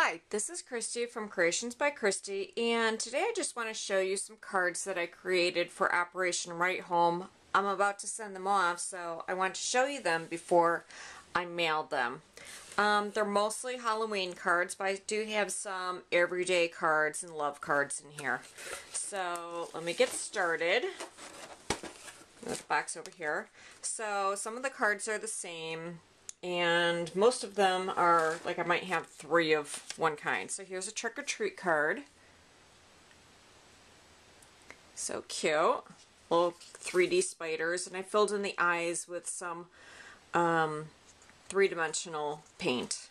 Hi, this is Christy from Creations by Christy, and today I just want to show you some cards that I created for Operation Right Home. I'm about to send them off, so I want to show you them before I mail them. They're mostly Halloween cards, but I do have some everyday cards and love cards in here. So let me get started. There's the box over here. So some of the cards are the same, and most of them are, like, I might have 3 of one kind. So here's a trick or treat card. So cute. Little 3D spiders, and I filled in the eyes with some three-dimensional paint.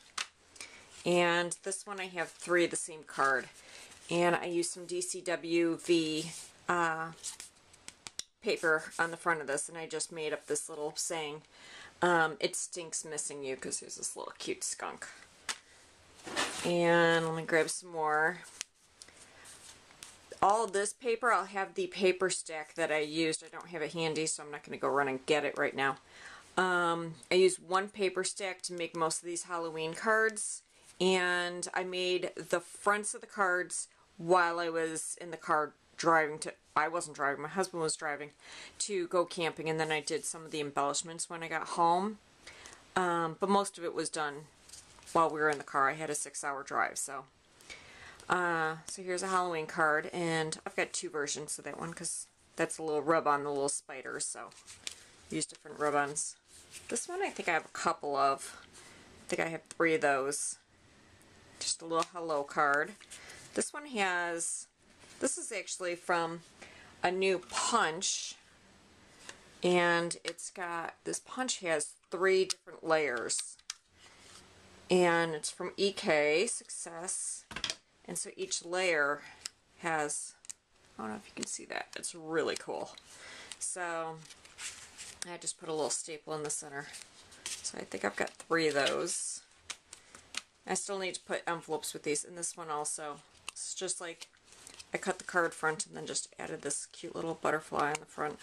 And this one I have 3 of the same card. And I used some DCWV paper on the front of this, and I just made up this little saying, it stinks missing you, because there's this little cute skunk. And let me grab some more. All of this paper, I'll have the paper stack that I used. I don't have it handy, so I'm not going to go run and get it right now. I used 1 paper stack to make most of these Halloween cards, and I made the fronts of the cards while I was in the car driving to, I wasn't driving, my husband was driving to go camping, and then I did some of the embellishments when I got home. But most of it was done while we were in the car. I had a 6-hour drive, so. So here's a Halloween card, and I've got 2 versions of that one because that's a little rub-on, the little spiders, so use different rub-ons. This one I think I have a couple of. I think I have 3 of those. Just a little hello card. This one has, this is actually from a new punch, and it's got, this punch has 3 different layers, and it's from EK Success, and so each layer has, I don't know if you can see that, it's really cool. So I just put a little staple in the center. So I think I've got 3 of those. I still need to put envelopes with these, and this one also. It's just like, I cut the card front and then just added this cute little butterfly on the front.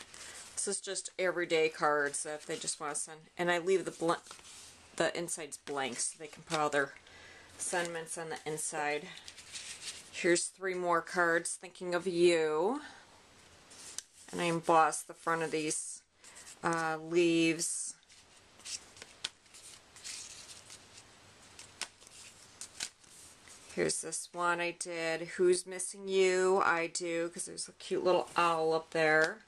This is just everyday cards that if they just want to send. And I leave the insides blank so they can put all their sentiments on the inside. Here's 3 more cards, thinking of you. And I embossed the front of these leaves. Here's this one I did, Who's Missing You? I do, because there's a cute little owl up there.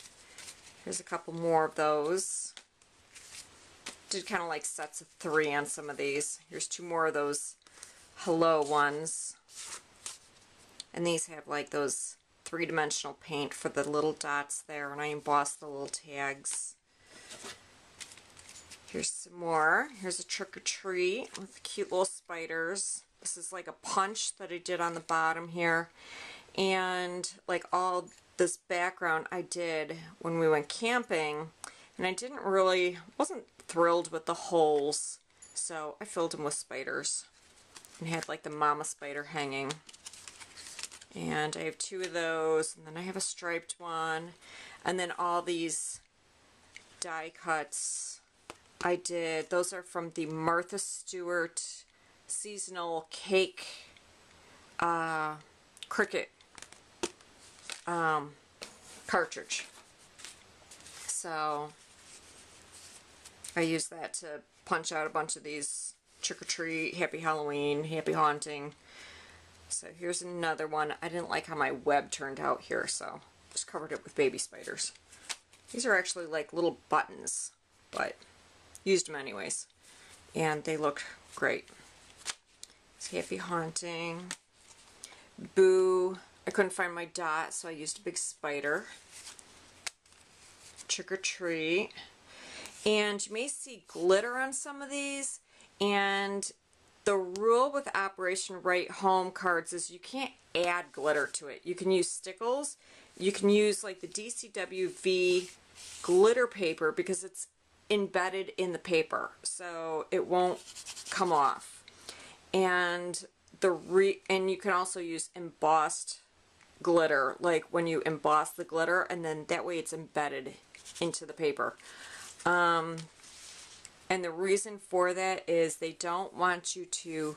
Here's a couple more of those. Did kind of like sets of 3 on some of these. Here's 2 more of those hello ones. And these have like those 3-dimensional paint for the little dots there, and I embossed the little tags. Here's some more. Here's a trick or treat with cute little spiders. This is like a punch that I did on the bottom here, and like all this background I did when we went camping, and I wasn't thrilled with the holes, so I filled them with spiders and had like the mama spider hanging. And I have 2 of those, and then I have a striped one, and then all these die cuts I did. Those are from the Martha Stewart seasonal cake Cricut cartridge. So I use that to punch out a bunch of these trick or treat, happy Halloween, happy haunting. So here's another one. I didn't like how my web turned out here, so just covered it with baby spiders. These are actually like little buttons, but used them anyways, and they look great. It's happy haunting. Boo. I couldn't find my dot, so I used a big spider. Trick or treat. And you may see glitter on some of these, and the rule with Operation Right Home cards is you can't add glitter to it. You can use stickles. You can use like the DCWV glitter paper because it's embedded in the paper, so it won't come off. And and you can also use embossed glitter, like when you emboss the glitter, and then that way it's embedded into the paper. And the reason for that is they don't want you to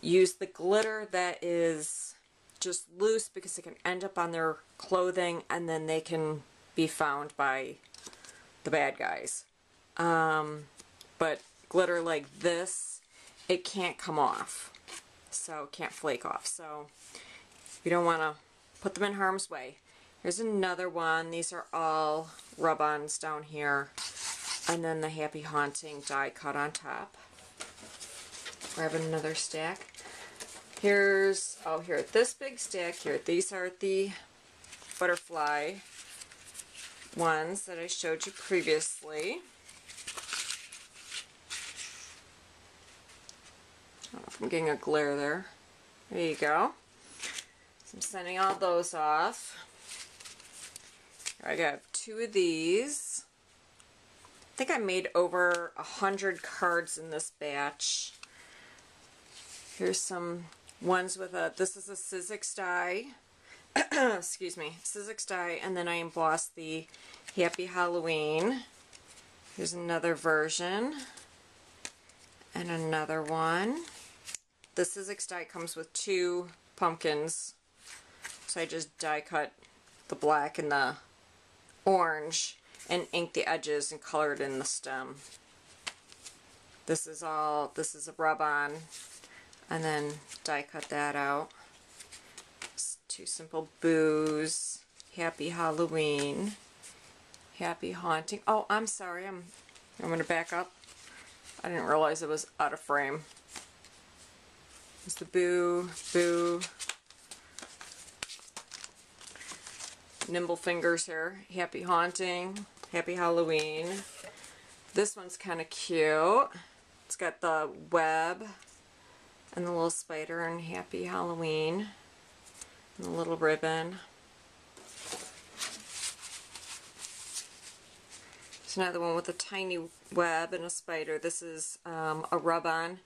use the glitter that is just loose because it can end up on their clothing and then they can be found by the bad guys. But glitter like this, it can't come off, so it can't flake off, so you don't want to put them in harm's way. Here's another one. These are all rub-ons down here, and then the Happy Haunting die cut on top. Grab another stack. Here's, oh, here, this big stack here. These are the butterfly ones that I showed you previously. I don't know if I'm getting a glare there. There you go. So I'm sending all those off. I got 2 of these. I think I made over 100 cards in this batch. Here's some ones with a, this is a Sizzix die. Excuse me, Sizzix die, and then I embossed the Happy Halloween. Here's another version. And another one. The Sizzix die comes with 2 pumpkins. So I just die cut the black and the orange and inked the edges and colored in the stem. This is a rub-on, and then die cut that out. Just 2 simple boos. Happy Halloween. Happy Haunting. Oh, I'm sorry. I'm going to back up. I didn't realize it was out of frame. It's the Boo, Boo. Nimble Fingers here. Happy Haunting. Happy Halloween. This one's kind of cute. It's got the web and the little spider and Happy Halloween. And the little ribbon. There's another one with a tiny web and a spider. This is a rub-on.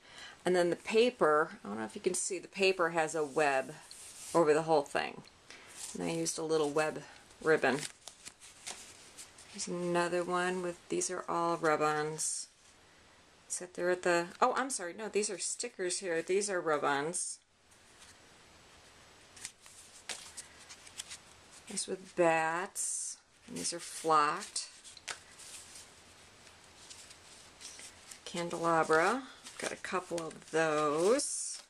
And then the paper, I don't know if you can see, the paper has a web over the whole thing. And I used a little web ribbon. There's another one with, these are all rub-ons. Except they're at the, oh, I'm sorry, no, these are stickers here. These are rub-ons. This with bats. And these are flocked. Candelabra. Got a couple of those.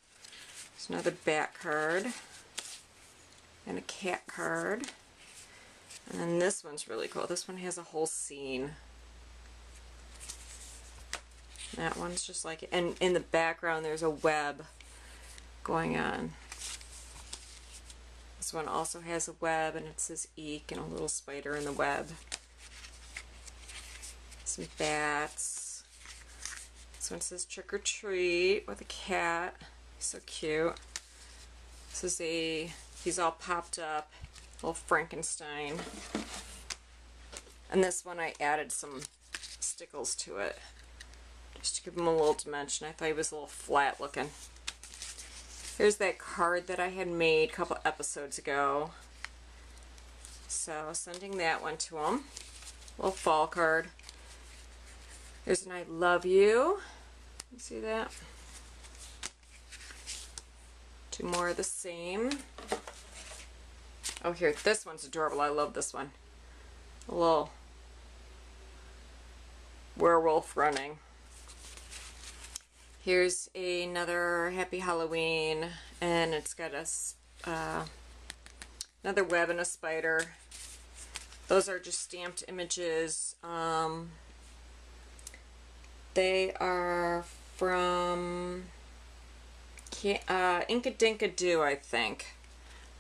There's another bat card. And a cat card. And then this one's really cool. This one has a whole scene. That one's just like it. And in the background there's a web going on. This one also has a web, and it says Eek and a little spider in the web. Some bats. This one says Trick or Treat with a cat. So cute. This is a, he's all popped up, little Frankenstein. And this one I added some stickles to it, just to give him a little dimension. I thought he was a little flat looking. Here's that card that I had made a couple episodes ago. So sending that one to him. Little fall card. Here's an I love you. You see that? 2 more of the same. Oh, here, this one's adorable. I love this one. A little werewolf running. Here's another Happy Halloween, and it's got a another web and a spider. Those are just stamped images. They are from Inkadinkado, I think.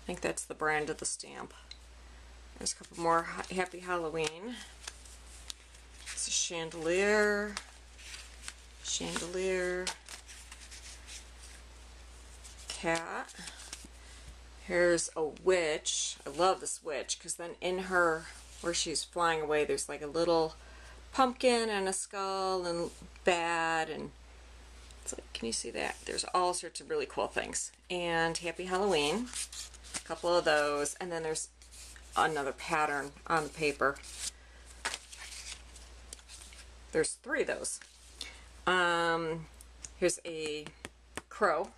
I think that's the brand of the stamp. There's a couple more Happy Halloween. It's a chandelier. Chandelier. Cat. Here's a witch. I love this witch because then in her, where she's flying away, there's like a little pumpkin and a skull and bat, and it's like, can you see that? There's all sorts of really cool things. And Happy Halloween. A couple of those. And then there's another pattern on the paper. There's 3 of those. Here's a crow.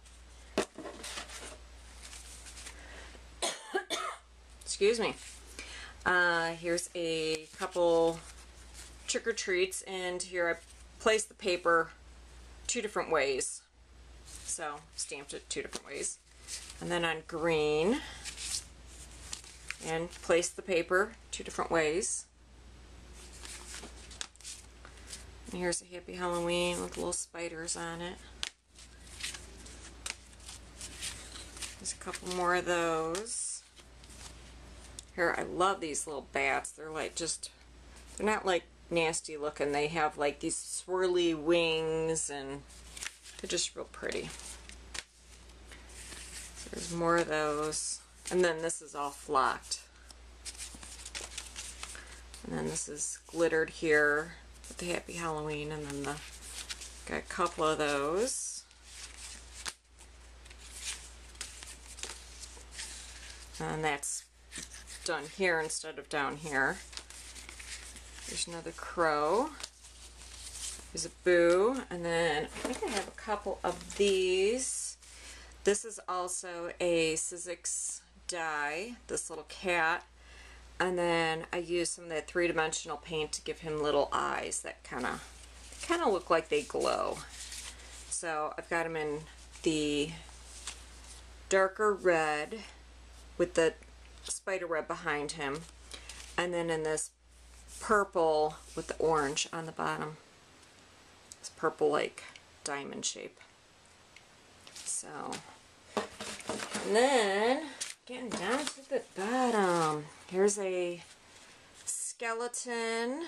excuse me. Here's a couple trick-or-treats, and here I placed the paper 2 different ways. So, stamped it 2 different ways. And then on green, and placed the paper 2 different ways. And here's a Happy Halloween with little spiders on it. There's a couple more of those. Here, I love these little bats. They're like they're not like nasty looking. They have like these swirly wings, and they're just real pretty. So there's more of those. And then this is all flocked. And then this is glittered here with the Happy Halloween, and then got a couple of those. And that's done here instead of down here. There's another crow. There's a boo, and then I think I have a couple of these. This is also a Sizzix die, this little cat, and then I used some of that 3-dimensional paint to give him little eyes that kind of look like they glow. So I've got him in the darker red with the spider web behind him, and then in this purple with the orange on the bottom. It's purple like diamond shape. So, and then getting down to the bottom, here's a skeleton.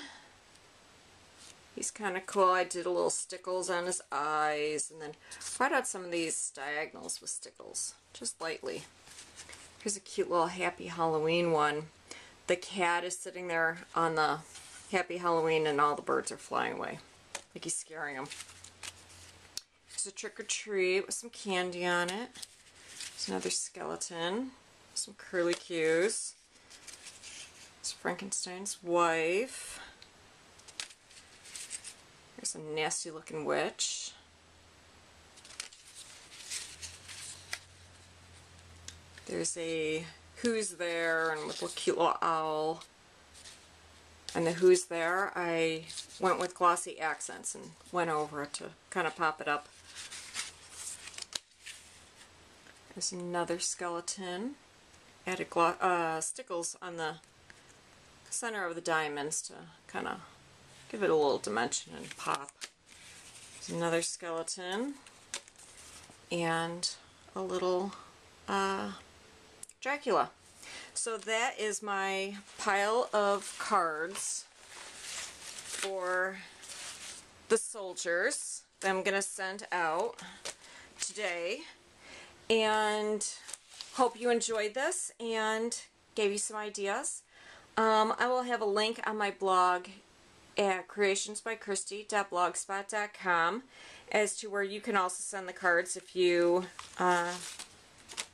He's kind of cool. I did a little stickles on his eyes, and then brought out some of these diagonals with stickles, just lightly. Here's a cute little Happy Halloween one. The cat is sitting there on the Happy Halloween, and all the birds are flying away, like he's scaring them. There's a trick-or-treat with some candy on it. There's another skeleton, some curly cues. It's Frankenstein's wife. There's a nasty-looking witch. There's a Who's There, and with a cute little owl. And the Who's There, I went with glossy accents and went over it to kind of pop it up. There's another skeleton. Added stickles on the center of the diamonds to kind of give it a little dimension and pop. There's another skeleton. And a little Dracula. So that is my pile of cards for the soldiers that I'm going to send out today. And hope you enjoyed this and gave you some ideas. I will have a link on my blog at creationsbychristy.blogspot.com as to where you can also send the cards if you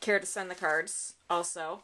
care to send the cards also.